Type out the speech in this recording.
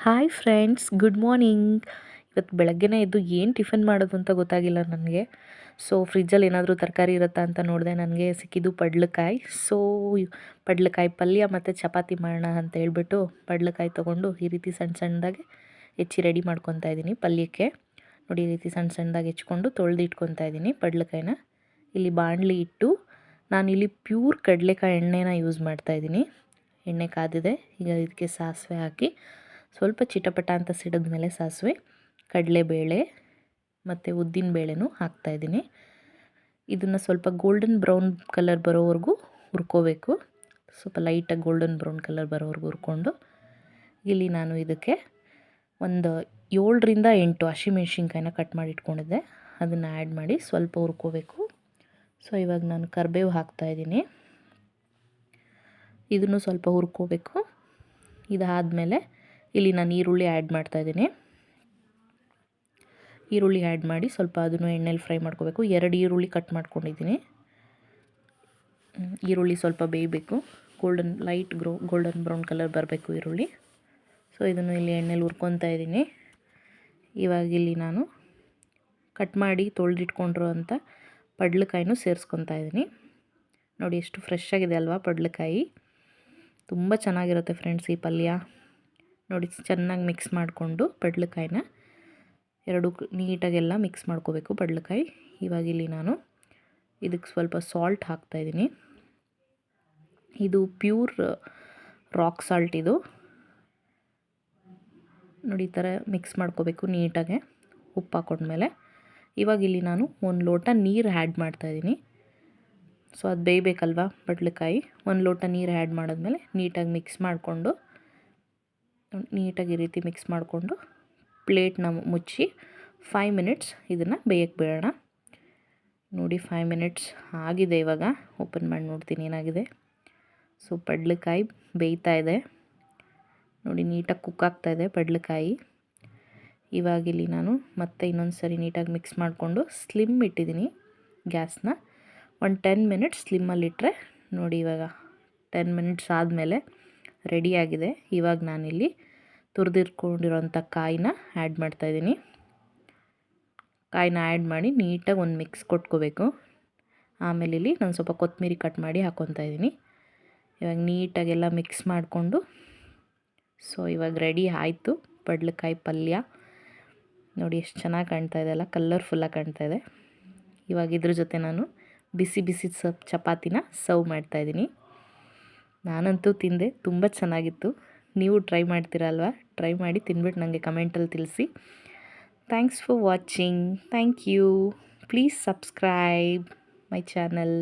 Hi friends, good morning. ಇವತ್ತು ಬೆಳಗ್ಗೆನೇ ಎದ್ದು ಏನು ಟಿಫಿನ್ ಮಾಡೋದು ಅಂತ ಗೊತ್ತಾಗಿಲ್ಲ ನನಗೆ. ಸೊ ಫ್ರಿಜ್ಜಲ್ಲಿ ಏನಾದರೂ ತರಕಾರಿ ಇರುತ್ತಾ ಅಂತ ನೋಡಿದೆ. ನನಗೆ ಸಿಕ್ಕಿದ್ದು ಪಡ್ಲಕಾಯಿ. ಸೊ ಪಡ್ಲಕಾಯಿ ಪಲ್ಯ ಮತ್ತು ಚಪಾತಿ ಮಾಡೋಣ ಅಂತ ಹೇಳ್ಬಿಟ್ಟು ಪಡ್ಲಕಾಯಿ ತೊಗೊಂಡು ಈ ರೀತಿ ಸಣ್ಣ ಸಣ್ಣದಾಗಿ ಹೆಚ್ಚಿ ರೆಡಿ ಮಾಡ್ಕೊತಾ ಇದ್ದೀನಿ ಪಲ್ಯಕ್ಕೆ. ನೋಡಿ, ಈ ರೀತಿ ಸಣ್ಣ ಸಣ್ಣದಾಗಿ ಹೆಚ್ಕೊಂಡು ತೊಳೆದು ಇಟ್ಕೊತಾ ಇದ್ದೀನಿ ಪಡ್ಲಕಾಯಿನ. ಇಲ್ಲಿ ಬಾಣಲಿ ಇಟ್ಟು ನಾನಿಲ್ಲಿ ಪ್ಯೂರ್ ಕಡಲೆಕಾಯಿ ಎಣ್ಣೆನ ಯೂಸ್ ಮಾಡ್ತಾಯಿದ್ದೀನಿ. ಎಣ್ಣೆ ಕಾದಿದೆ. ಈಗ ಇದಕ್ಕೆ ಸಾಸಿವೆ ಹಾಕಿ ಸ್ವಲ್ಪ ಚಿಟಪಟ ಅಂತ ಸಿಡಿದ ಮೇಲೆ ಸಾಸಿವೆ, ಕಡಲೆಬೇಳೆ ಮತ್ತು ಉದ್ದಿನ ಬೇಳೆನೂ ಹಾಕ್ತಾಯಿದ್ದೀನಿ. ಇದನ್ನು ಸ್ವಲ್ಪ ಗೋಲ್ಡನ್ ಬ್ರೌನ್ ಕಲರ್ ಬರೋವರೆಗೂ ಹುರ್ಕೋಬೇಕು. ಸ್ವಲ್ಪ ಲೈಟಾಗಿ ಗೋಲ್ಡನ್ ಬ್ರೌನ್ ಕಲರ್ ಬರೋವರೆಗೂ ಹುರ್ಕೊಂಡು ಇಲ್ಲಿ ನಾನು ಇದಕ್ಕೆ ಒಂದು 7ರಿಂದ 8 ಹಸಿಮೆಣ್ಸಿನ್ಕಾಯಿನ ಕಟ್ ಮಾಡಿ ಇಟ್ಕೊಂಡಿದ್ದೆ. ಅದನ್ನು ಆ್ಯಡ್ ಮಾಡಿ ಸ್ವಲ್ಪ ಹುರ್ಕೋಬೇಕು. ಸೊ ಇವಾಗ ನಾನು ಕರಿಬೇವು ಹಾಕ್ತಾಯಿದ್ದೀನಿ. ಇದನ್ನು ಸ್ವಲ್ಪ ಹುರ್ಕೋಬೇಕು. ಇದಾದಮೇಲೆ ಇಲ್ಲಿ ನಾನು ಈರುಳ್ಳಿ ಆ್ಯಡ್ ಮಾಡ್ತಾಯಿದ್ದೀನಿ. ಈರುಳ್ಳಿ ಆ್ಯಡ್ ಮಾಡಿ ಸ್ವಲ್ಪ ಅದನ್ನು ಎಣ್ಣೆಲಿ ಫ್ರೈ ಮಾಡ್ಕೋಬೇಕು. 2 ಈರುಳ್ಳಿ ಕಟ್ ಮಾಡ್ಕೊಂಡಿದ್ದೀನಿ. ಈರುಳ್ಳಿ ಸ್ವಲ್ಪ ಬೇಯಬೇಕು. ಲೈಟ್ ಗೋಲ್ಡನ್ ಬ್ರೌನ್ ಕಲರ್ ಬರಬೇಕು ಈರುಳ್ಳಿ. ಸೊ ಇದನ್ನು ಇಲ್ಲಿ ಎಣ್ಣೆಲಿ ಹುರ್ಕೊತಾ ಇದ್ದೀನಿ. ಇವಾಗ ಇಲ್ಲಿ ನಾನು ಕಟ್ ಮಾಡಿ ತೊಳೆದಿಟ್ಕೊಂಡಿರೋ ಅಂಥ ಪಡ್ಲಕಾಯಿನೂ ಸೇರಿಸ್ಕೊತಾ ಇದ್ದೀನಿ. ನೋಡಿ, ಎಷ್ಟು ಫ್ರೆಶ್ ಆಗಿದೆ ಅಲ್ವಾ ಪಡ್ಲಕಾಯಿ. ತುಂಬ ಚೆನ್ನಾಗಿರುತ್ತೆ ಫ್ರೆಂಡ್ಸ್ ಈ ಪಲ್ಯ. ನೋಡಿ, ಚೆನ್ನಾಗಿ ಮಿಕ್ಸ್ ಮಾಡಿಕೊಂಡು ಪಡ್ಲಕಾಯಿನ ಎರಡು ನೀಟಾಗೆಲ್ಲ ಮಿಕ್ಸ್ ಮಾಡ್ಕೋಬೇಕು ಪಡ್ಲಕಾಯಿ. ಇವಾಗ ಇಲ್ಲಿ ನಾನು ಇದಕ್ಕೆ ಸ್ವಲ್ಪ ಸಾಲ್ಟ್ ಹಾಕ್ತಾಯಿದ್ದೀನಿ. ಇದು ಪ್ಯೂರ್ ರಾಕ್ ಸಾಲ್ಟ್ ಇದು. ನೋಡಿ, ಈ ಥರ ಮಿಕ್ಸ್ ಮಾಡ್ಕೋಬೇಕು ನೀಟಾಗೆ ಉಪ್ಪು ಹಾಕೊಂಡ್ಮೇಲೆ. ಇವಾಗ ಇಲ್ಲಿ ನಾನು 1 ಲೋಟ ನೀರು ಆ್ಯಡ್ ಮಾಡ್ತಾಯಿದ್ದೀನಿ. ಸೊ ಅದು ಬೇಯಬೇಕಲ್ವ ಪಡ್ಲಕಾಯಿ. 1 ಲೋಟ ನೀರು ಆ್ಯಡ್ ಮಾಡಿದ್ಮೇಲೆ ನೀಟಾಗಿ ಮಿಕ್ಸ್ ಮಾಡಿಕೊಂಡು ನೀಟಾಗಿ ಈ ರೀತಿ ಮಿಕ್ಸ್ ಮಾಡಿಕೊಂಡು ಪ್ಲೇಟ್ನ ಮುಚ್ಚಿ 5 ಮಿನಿಟ್ಸ್ ಇದನ್ನು ಬೇಯಕ್ಕೆ ಬಿಡೋಣ. ನೋಡಿ, 5 ಮಿನಿಟ್ಸ್ ಆಗಿದೆ. ಇವಾಗ ಓಪನ್ ಮಾಡಿ ನೋಡ್ತೀನಿ ಏನಾಗಿದೆ. ಸೊ ಪಡ್ಲಕಾಯಿ ಬೇಯ್ತಾ ಇದೆ. ನೋಡಿ, ನೀಟಾಗಿ ಕುಕ್ ಆಗ್ತಾಯಿದೆ ಪಡ್ಲಕಾಯಿ. ಇವಾಗ ಇಲ್ಲಿ ನಾನು ಮತ್ತೆ ಇನ್ನೊಂದು ಸರಿ ನೀಟಾಗಿ ಮಿಕ್ಸ್ ಮಾಡಿಕೊಂಡು ಸ್ಲಿಮ್ ಇಟ್ಟಿದ್ದೀನಿ ಗ್ಯಾಸ್ನ. ಒಂದು 10 ಮಿನಿಟ್ಸ್ ಸ್ಲಿಮ್ಮಲ್ಲಿಟ್ಟರೆ ನೋಡಿ, ಇವಾಗ 10 ಮಿನಿಟ್ಸ್ ಆದಮೇಲೆ ರೆಡಿಯಾಗಿದೆ. ಇವಾಗ ನಾನಿಲ್ಲಿ ತುರಿದಿಟ್ಕೊಂಡಿರೋಂಥ ಕಾಯಿನ ಆ್ಯಡ್ ಮಾಡ್ತಾಯಿದ್ದೀನಿ. ಕಾಯಿನ ಆ್ಯಡ್ ಮಾಡಿ ನೀಟಾಗಿ ಒಂದು ಮಿಕ್ಸ್ ಕೊಟ್ಕೋಬೇಕು. ಆಮೇಲೆ ಇಲ್ಲಿ ನಾನು ಸ್ವಲ್ಪ ಕೊತ್ತಂಬರಿ ಕಟ್ ಮಾಡಿ ಹಾಕ್ಕೊತಾ ಇದ್ದೀನಿ. ಇವಾಗ ನೀಟಾಗೆಲ್ಲ ಮಿಕ್ಸ್ ಮಾಡಿಕೊಂಡು ಸೊ ಇವಾಗ ರೆಡಿ ಆಯಿತು ಪಡ್ಲಕಾಯಿ ಪಲ್ಯ. ನೋಡಿ, ಎಷ್ಟು ಚೆನ್ನಾಗಿ ಕಾಣ್ತಾ ಇದೆ ಅಲ್ಲ, ಕಲರ್ಫುಲ್ಲಾಗಿ ಕಾಣ್ತಾ ಇದೆ. ಇವಾಗ ಇದ್ರ ಜೊತೆ ನಾನು ಬಿಸಿ ಬಿಸಿ ಚಪಾತಿನ ಸರ್ವ್ ಮಾಡ್ತಾಯಿದ್ದೀನಿ. ನಾನಂತೂ ತಿಂದೆ, ತುಂಬ ಚೆನ್ನಾಗಿತ್ತು. ನೀವು ಟ್ರೈ ಮಾಡ್ತೀರಾ ಅಲ್ವಾ? ಟ್ರೈ ಮಾಡಿ ತಿಂದ್ಬಿಟ್ಟು ನನಗೆ ಕಮೆಂಟಲ್ಲಿ ತಿಳಿಸಿ. Thanks for watching. Thank you. Please subscribe my channel.